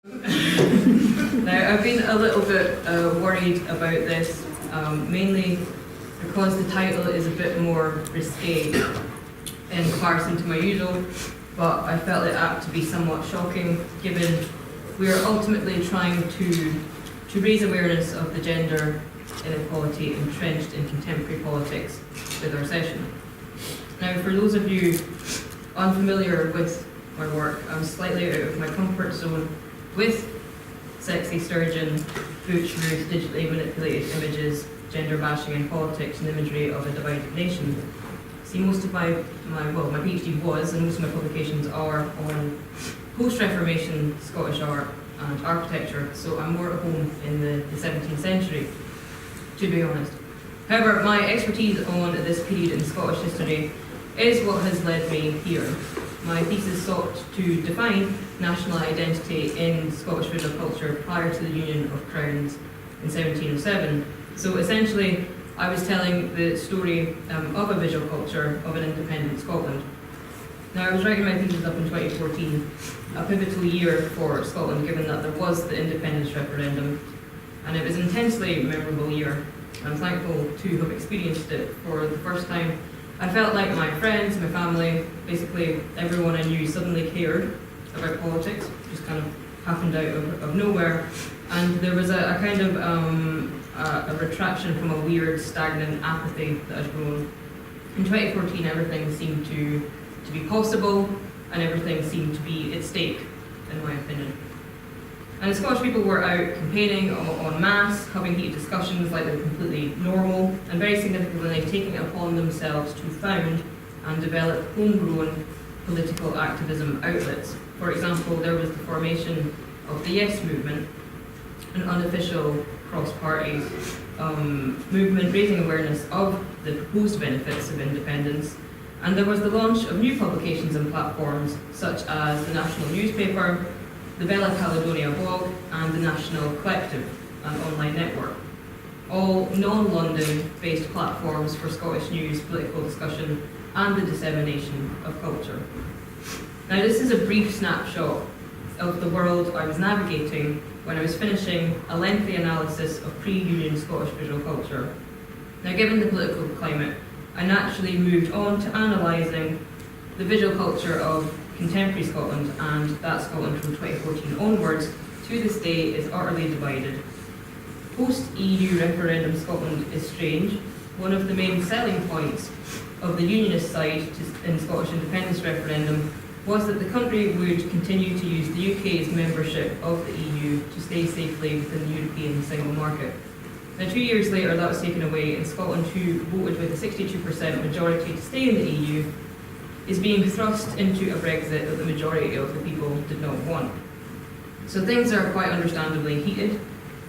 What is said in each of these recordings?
Now, I've been a little bit worried about this, mainly because the title is a bit more risque in comparison to my usual, but I felt it apt to be somewhat shocking, given we are ultimately trying to raise awareness of the gender inequality entrenched in contemporary politics with our session. Now, for those of you unfamiliar with my work, I'm slightly out of my comfort zone with sexy Sturgeon, Butch, Ruth, digitally manipulated images, gender bashing in politics, and imagery of a divided nation. See, most of my PhD was, and most of my publications are on post-Reformation Scottish art and architecture, so I'm more at home in the 17th century, to be honest. However, my expertise on this period in Scottish history is what has led me here. My thesis sought to define national identity in Scottish visual culture prior to the Union of Crowns in 1707. So essentially, I was telling the story of a visual culture of an independent Scotland. Now, I was writing my thesis up in 2014, a pivotal year for Scotland, given that there was the independence referendum, and it was an intensely memorable year. I'm thankful to have experienced it for the first time. I felt like my friends, my family, basically everyone I knew suddenly cared about politics. It just kind of happened out of nowhere. And there was a kind of a retraction from a weird, stagnant apathy that had grown. In 2014, everything seemed to be possible, and everything seemed to be at stake, in my opinion. And the Scottish people were out campaigning en masse, having heated discussions like they were completely normal, and very significantly taking it upon themselves to found and develop homegrown political activism outlets. For example, there was the formation of the Yes movement, an unofficial cross-party movement raising awareness of the proposed benefits of independence. And there was the launch of new publications and platforms, such as the National Newspaper, the Bella Caledonia blog, and the National Collective, an online network. All non-London based platforms for Scottish news, political discussion, and the dissemination of culture. Now, this is a brief snapshot of the world I was navigating when I was finishing a lengthy analysis of pre-Union Scottish visual culture. Now, given the political climate, I naturally moved on to analysing the visual culture of contemporary Scotland, and that Scotland from 2014 onwards to this day is utterly divided. Post-EU referendum Scotland is strange. One of the main selling points of the Unionist side in Scottish independence referendum was that the country would continue to use the UK's membership of the EU to stay safely within the European single market. Now, 2 years later, that was taken away, and Scotland, who voted with a 62% majority to stay in the EU, is being thrust into a Brexit that the majority of the people did not want. So things are quite understandably heated.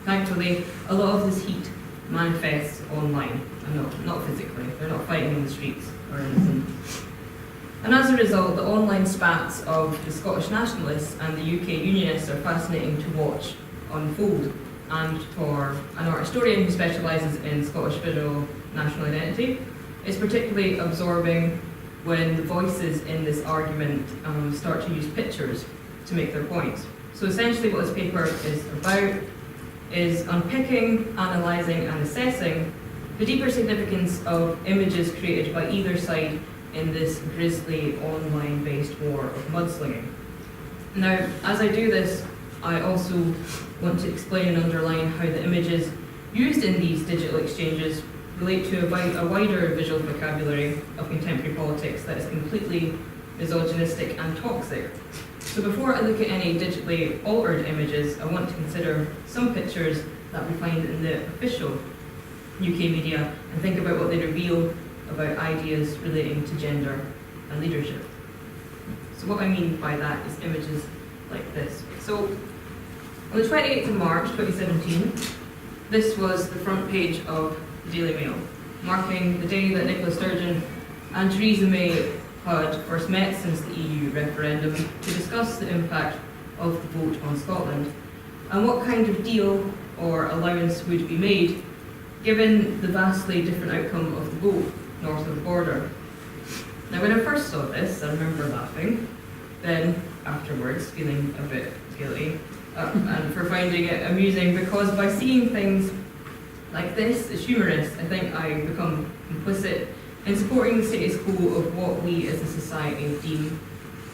Thankfully, a lot of this heat manifests online, and not physically. They're not fighting in the streets or anything. And as a result, the online spats of the Scottish nationalists and the UK unionists are fascinating to watch unfold. And for an art historian who specialises in Scottish visual national identity, it's particularly absorbing when the voices in this argument start to use pictures to make their points. So essentially what this paper is about is unpicking, analysing and assessing the deeper significance of images created by either side in this grisly online-based war of mudslinging. Now, as I do this, I also want to explain and underline how the images used in these digital exchanges relate to a wider visual vocabulary of contemporary politics that is completely misogynistic and toxic. So before I look at any digitally altered images, I want to consider some pictures that we find in the official UK media and think about what they reveal about ideas relating to gender and leadership. So what I mean by that is images like this. So on the 28th of March 2017, this was the front page of the Daily Mail, marking the day that Nicola Sturgeon and Theresa May had first met since the EU referendum to discuss the impact of the vote on Scotland and what kind of deal or allowance would be made given the vastly different outcome of the vote north of the border. Now, when I first saw this, I remember laughing, then afterwards feeling a bit guilty, and for finding it amusing, because by seeing things like this as humorous, I think I become complicit in supporting the status quo of what we as a society deem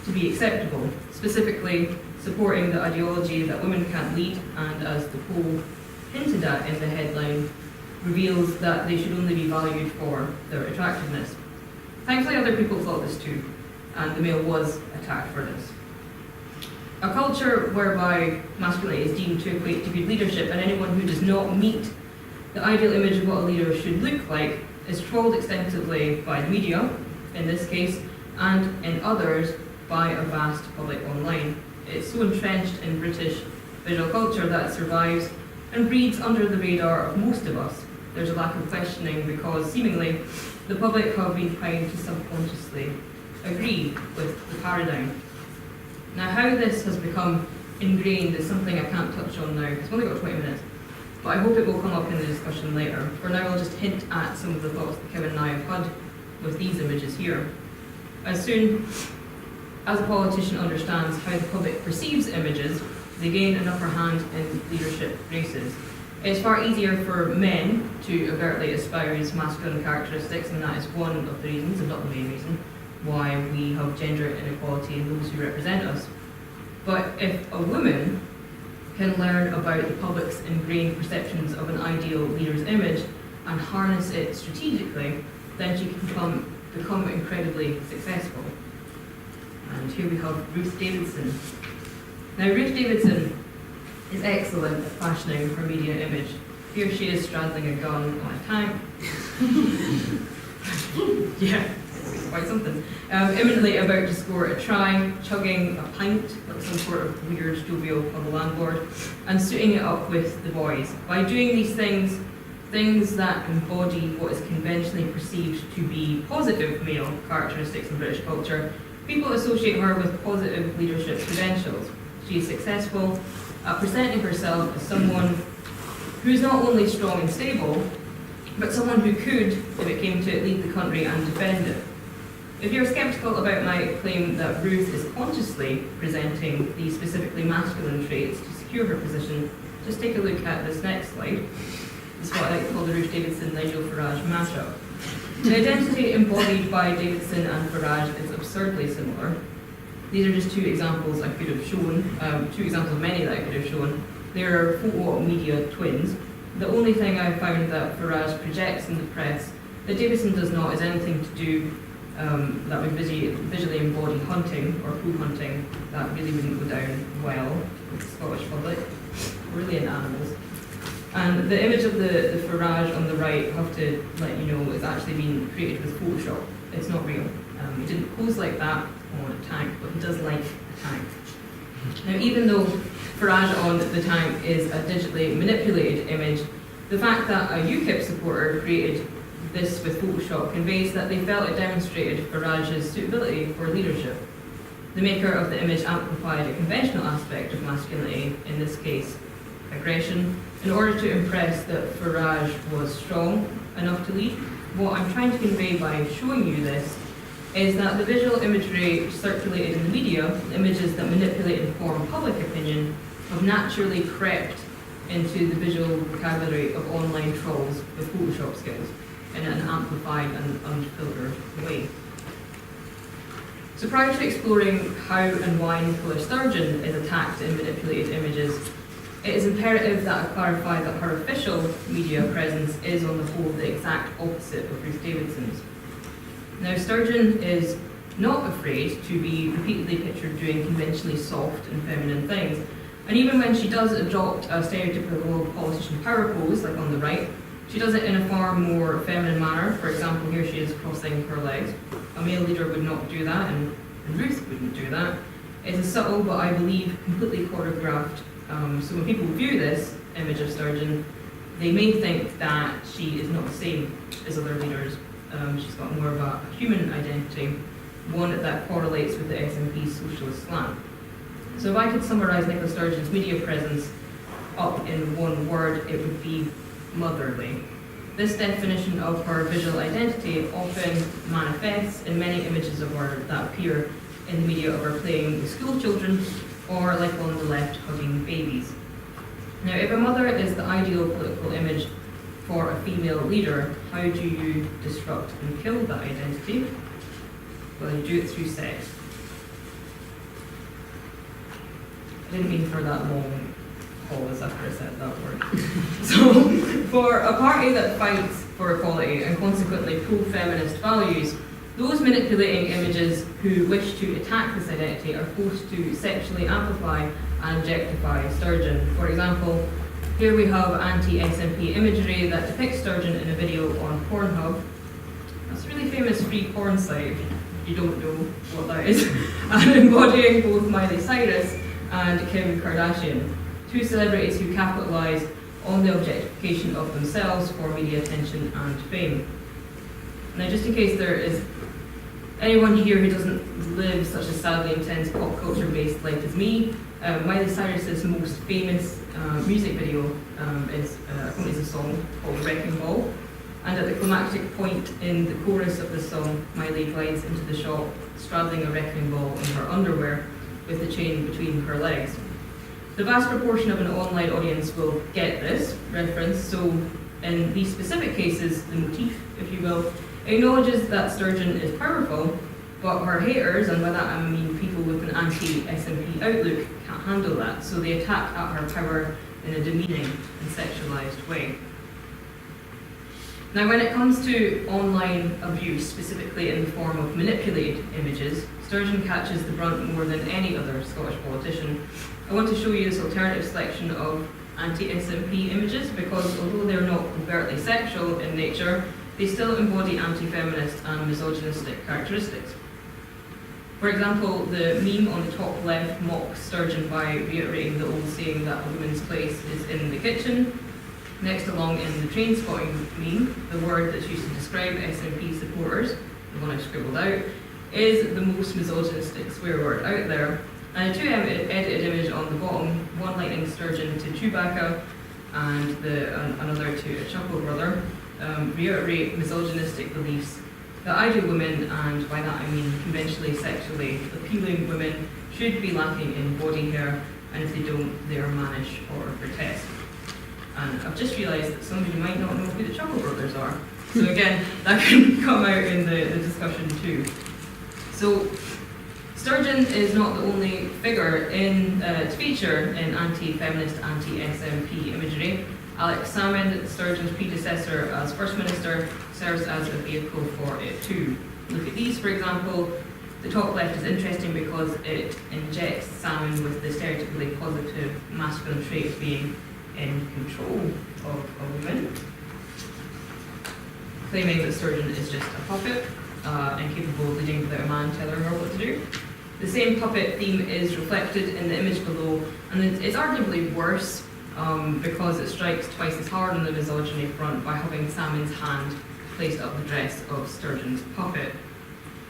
to be acceptable, specifically supporting the ideology that women can't lead, and as the poll hinted at in the headline, reveals that they should only be valued for their attractiveness. Thankfully, other people thought this too, and the male was attacked for this. A culture whereby masculinity is deemed to equate to good leadership, and anyone who does not meet the ideal image of what a leader should look like is trolled extensively by the media, in this case, and in others by a vast public online. It's so entrenched in British visual culture that it survives and breeds under the radar of most of us. There's a lack of questioning because seemingly the public have been trying to subconsciously agree with the paradigm. Now, how this has become ingrained is something I can't touch on now, because I've only got 20 minutes, but I hope it will come up in the discussion later. For now, I'll just hint at some of the thoughts that Kevin and I have had with these images here. As soon as a politician understands how the public perceives images, they gain an upper hand in leadership races. It's far easier for men to overtly espouse masculine characteristics, and that is one of the reasons, and not the main reason, why we have gender inequality in those who represent us. But if a woman can learn about the public's ingrained perceptions of an ideal leader's image and harness it strategically, then she can become incredibly successful. And here we have Ruth Davidson. Now, Ruth Davidson is excellent at fashioning her media image. Here she is straddling a gun on a tank. Yeah, it's quite something. Imminently about to score a try, chugging a pint like some sort of weird jovial of a landlord, and suiting it up with the boys. By doing these things that embody what is conventionally perceived to be positive male characteristics in British culture, people associate her with positive leadership credentials. She is successful at presenting herself as someone who is not only strong and stable, but someone who could, if it came to it, lead the country and defend it. If you're sceptical about my claim that Ruth is consciously presenting these specifically masculine traits to secure her position, just take a look at this next slide. This is what I like to call the Ruth Davidson-Nigel Farage mashup. The identity embodied by Davidson and Farage is absurdly similar. These are just two examples I could have shown, two examples of many that I could have shown. They are photo media twins. The only thing I found that Farage projects in the press that Davidson does not is anything to do that would visually embody hunting or poo hunting. That really wouldn't go down well with the Scottish public, really in animals. And the image of the Farage on the right, I have to let you know, is actually being created with Photoshop. It's not real. He didn't pose like that on a tank, but he does like a tank. Now, even though Farage on the tank is a digitally manipulated image, the fact that a UKIP supporter created this with Photoshop conveys that they felt it demonstrated Farage's suitability for leadership. The maker of the image amplified a conventional aspect of masculinity, in this case, aggression, in order to impress that Farage was strong enough to lead. What I'm trying to convey by showing you this is that the visual imagery circulated in the media, images that manipulate and form public opinion, have naturally crept into the visual vocabulary of online trolls with Photoshop skills in an amplified and unfiltered way. So prior to exploring how and why Nicola Sturgeon is attacked in manipulated images, it is imperative that I clarify that her official media presence is on the whole the exact opposite of Ruth Davidson's. Now, Sturgeon is not afraid to be repeatedly pictured doing conventionally soft and feminine things, and even when she does adopt a stereotypical politician power pose, like on the right, she does it in a far more feminine manner. For example, here she is crossing her legs. A male leader would not do that, and Ruth wouldn't do that. It's a subtle, but I believe completely choreographed. So when people view this image of Sturgeon, they may think that she is not the same as other leaders. She's got more of a human identity, one that correlates with the SNP's socialist slant. So if I could summarise Nicola Sturgeon's media presence up in one word, it would be motherly. This definition of her visual identity often manifests in many images of her that appear in the media of her playing with school children, or like on the left, hugging babies. Now, if a mother is the ideal political image for a female leader, how do you disrupt and kill that identity? Well, you do it through sex. I didn't mean for that long pause after I said that word. So, for a party that fights for equality and consequently pro-feminist values, those manipulating images who wish to attack this identity are forced to sexually amplify and objectify Sturgeon. For example, here we have anti-SNP imagery that depicts Sturgeon in a video on Pornhub. That's a really famous free porn site, if you don't know what that is, and embodying both Miley Cyrus and Kim Kardashian, two celebrities who capitalise on the objectification of themselves for media attention and fame. Now, just in case there is anyone here who doesn't live such a sadly intense pop culture based life as me, Miley Cyrus's most famous music video accompanies a song called Wrecking Ball, and at the climactic point in the chorus of the song, Miley glides into the shop straddling a wrecking ball in her underwear with the chain between her legs. The vast proportion of an online audience will get this reference, so in these specific cases, the motif, if you will, acknowledges that Sturgeon is powerful, but her haters, and by that I mean people with an anti-SNP outlook, can't handle that, so they attack at her power in a demeaning and sexualised way. Now, when it comes to online abuse, specifically in the form of manipulated images, Sturgeon catches the brunt more than any other Scottish politician. I want to show you this alternative selection of anti-SNP images because although they're not overtly sexual in nature, they still embody anti-feminist and misogynistic characteristics. For example, the meme on the top left mocks Sturgeon by reiterating the old saying that a woman's place is in the kitchen. Next along in the train spotting meme, the word that's used to describe SNP supporters, the one I've scribbled out, is the most misogynistic swear word out there. And a two-edited image on the bottom, one likening Sturgeon to Chewbacca and another to a Chuckle Brother, reiterate misogynistic beliefs that ideal women, and by that I mean conventionally sexually appealing women, should be lacking in body hair, and if they don't, they are mannish or grotesque. And I've just realised that some of you might not know who the Chuckle Brothers are. So again, that can come out in the discussion too. So Sturgeon is not the only figure to feature in anti-feminist, anti-SNP imagery. Alex Salmond, Sturgeon's predecessor as First Minister, serves as a vehicle for it too. Look at these, for example. The top left is interesting because it injects Salmond with the stereotypically positive masculine trait of being in control of a woman, claiming that Sturgeon is just a puppet, incapable of leading without a man telling her what to do. The same puppet theme is reflected in the image below, and it's arguably worse because it strikes twice as hard on the misogyny front by having Salmond's hand placed up the dress of Sturgeon's puppet.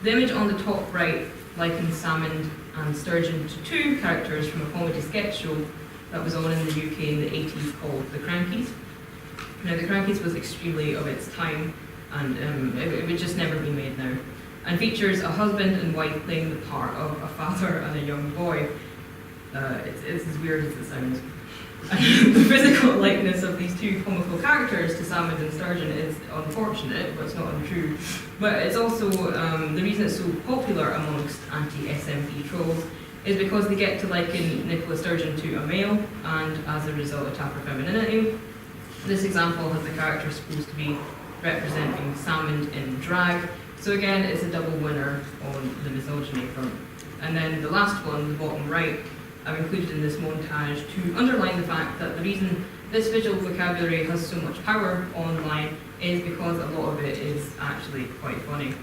The image on the top right likens Salmond and Sturgeon to two characters from a comedy sketch show that was on in the UK in the 80s called The Crankies. Now, The Crankies was extremely of its time, and it would just never be made now, and features a husband and wife playing the part of a father and a young boy. It's as weird as it sounds. The physical likeness of these two comical characters to Salmond and Sturgeon is unfortunate, but it's not untrue. But it's also, the reason it's so popular amongst anti-SNP trolls is because they get to liken Nicola Sturgeon to a male, and as a result attack her femininity. This example has the character supposed to be representing Salmond in drag, so again it's a double winner on the misogyny front. And then the last one, the bottom right, I've included in this montage to underline the fact that the reason this visual vocabulary has so much power online is because a lot of it is actually quite funny.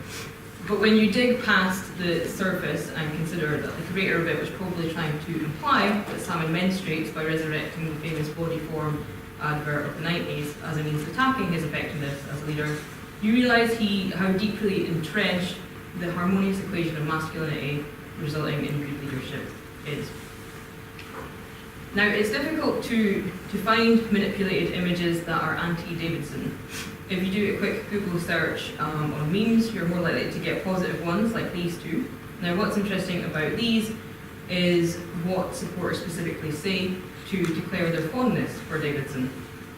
But when you dig past the surface and consider that the creator of it was probably trying to imply that Salmond menstruates by resurrecting the famous body form advert of the 90s as a means of attacking his effectiveness as a leader, you realise how deeply entrenched the harmonious equation of masculinity resulting in good leadership is. Now, it's difficult to find manipulated images that are anti-Davidson. If you do a quick Google search on memes, you're more likely to get positive ones like these two. Now, what's interesting about these is what supporters specifically say to declare their fondness for Davidson.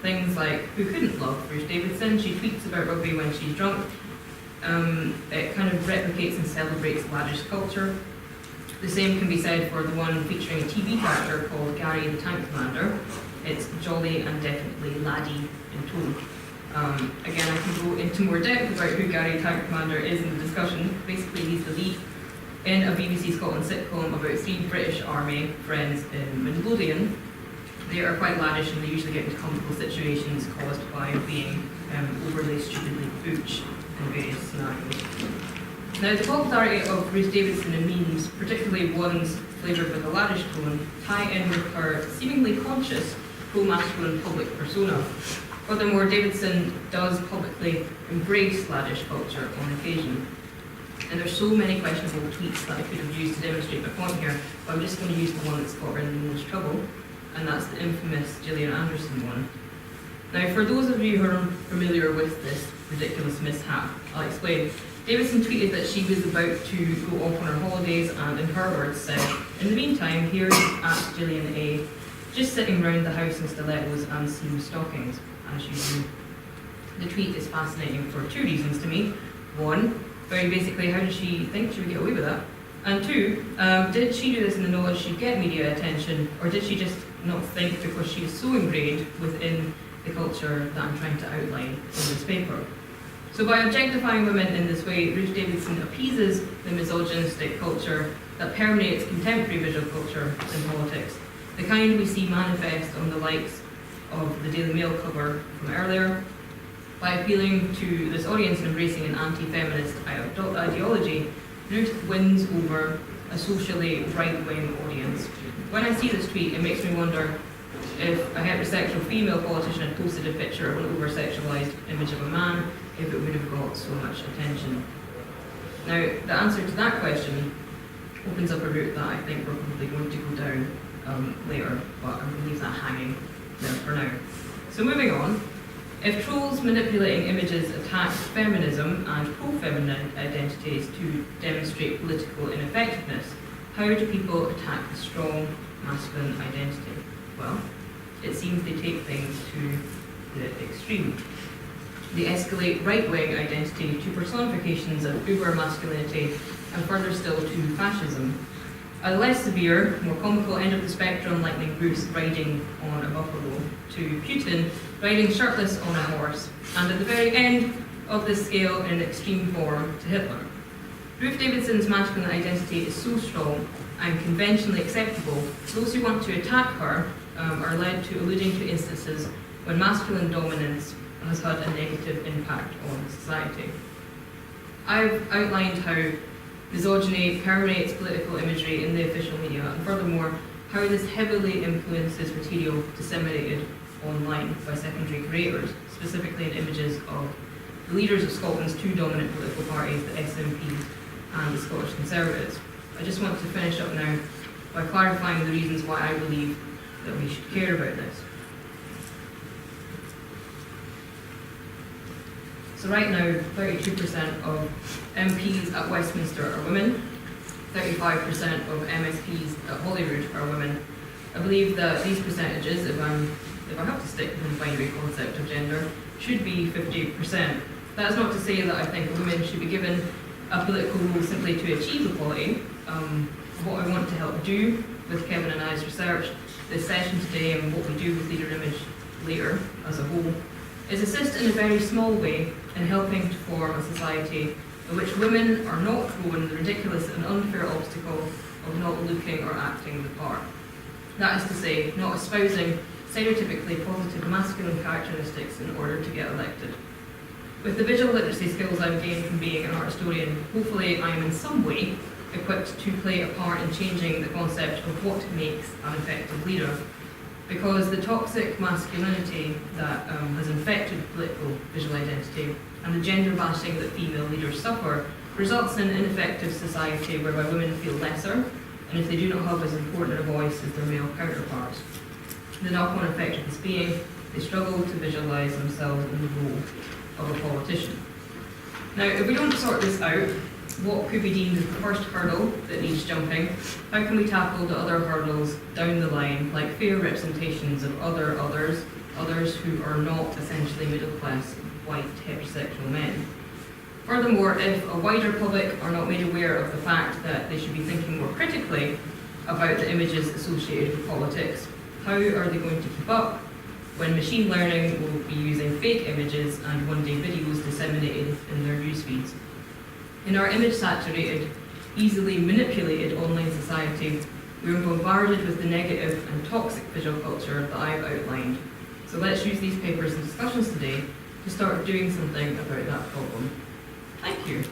Things like, who couldn't love Ruth Davidson? She tweets about rugby when she's drunk. It kind of replicates and celebrates lavish culture. The same can be said for the one featuring a TV character called Gary the Tank Commander. It's jolly and definitely laddie in tone. Again, I can go into more depth about who Gary the Tank Commander is in the discussion. Basically, he's the lead in a BBC Scotland sitcom about 3 British Army friends in Midlothian. They are quite lavish and they usually get into comfortable situations caused by being overly stupidly butch in various scenarios. Now, the popularity of Ruth Davidson in memes, particularly ones flavoured with a lavish tone, tie in with her seemingly conscious pro-masculine public persona. Furthermore, Davidson does publicly embrace lavish culture on occasion. And there's so many questionable tweets that I could have used to demonstrate my point here, but I'm just going to use the one that's got her in the most trouble, and that's the infamous Gillian Anderson one. Now, for those of you who are unfamiliar with this ridiculous mishap, I'll explain. Davidson tweeted that she was about to go off on her holidays and, in her words, said, "In the meantime, here is at Gillian A, just sitting round the house in stilettos and seam stockings, as you do." The tweet is fascinating for 2 reasons to me. 1, very basically, how did she think she would get away with that? And 2, did she do this in the knowledge she'd get media attention, or did she just not think because she is so ingrained within the culture that I'm trying to outline in this paper? So by objectifying women in this way, Ruth Davidson appeases the misogynistic culture that permeates contemporary visual culture in politics, the kind we see manifest on the likes of the Daily Mail cover from earlier. By appealing to this audience and embracing an anti-feminist ideology, Ruth wins over a socially right-wing audience. When I see this tweet, it makes me wonder if a heterosexual female politician had posted a picture of an over-sexualized image of a man, if it would have got so much attention. Now, the answer to that question opens up a route that I think we're probably going to go down later, but I'm going to leave that hanging there for now. So moving on, if trolls manipulating images attack feminism and pro-feminine identities to demonstrate political ineffectiveness, how do people attack the strong masculine identity? Well, it seems they take things to the extreme. They escalate right-wing identity to personifications of uber-masculinity and further still to fascism. At a less severe, more comical end of the spectrum, likening Ruth riding on a buffalo, to Putin riding shirtless on a horse, and at the very end of this scale, in extreme form, to Hitler. Ruth Davidson's masculine identity is so strong and conventionally acceptable, those who want to attack her are led to alluding to instances when masculine dominance has had a negative impact on society. I've outlined how misogyny permeates political imagery in the official media, and furthermore, how this heavily influences material disseminated online by secondary creators, specifically in images of the leaders of Scotland's 2 dominant political parties, the SNP and the Scottish Conservatives. I just want to finish up now by clarifying the reasons why I believe that we should care about this. So right now, 32% of MPs at Westminster are women, 35% of MSPs at Holyrood are women. I believe that these percentages, if I have to stick with the binary concept of gender, should be 50%. That's not to say that I think women should be given a political role simply to achieve equality. What I want to help do with Kevin and I's research, this session today, and what we do with Leader Image later as a whole, is assist in a very small way in helping to form a society in which women are not thrown the ridiculous and unfair obstacle of not looking or acting the part. That is to say, not espousing stereotypically positive masculine characteristics in order to get elected. With the visual literacy skills I've gained from being an art historian, hopefully I am in some way equipped to play a part in changing the concept of what makes an effective leader. Because the toxic masculinity that has infected political visual identity and the gender bashing that female leaders suffer results in an ineffective society whereby women feel lesser, and if they do not have as important a voice as their male counterparts. The knock-on effect of this being, they struggle to visualise themselves in the role of a politician. Now, if we don't sort this out, what could be deemed as the first hurdle that needs jumping? How can we tackle the other hurdles down the line, like fair representations of others who are not essentially middle-class, white, heterosexual men? Furthermore, if a wider public are not made aware of the fact that they should be thinking more critically about the images associated with politics, how are they going to keep up when machine learning will be using fake images and one-day videos disseminated in their news feeds? In our image-saturated, easily manipulated online society, we are bombarded with the negative and toxic visual culture that I've outlined. So let's use these papers and discussions today to start doing something about that problem. Thank you.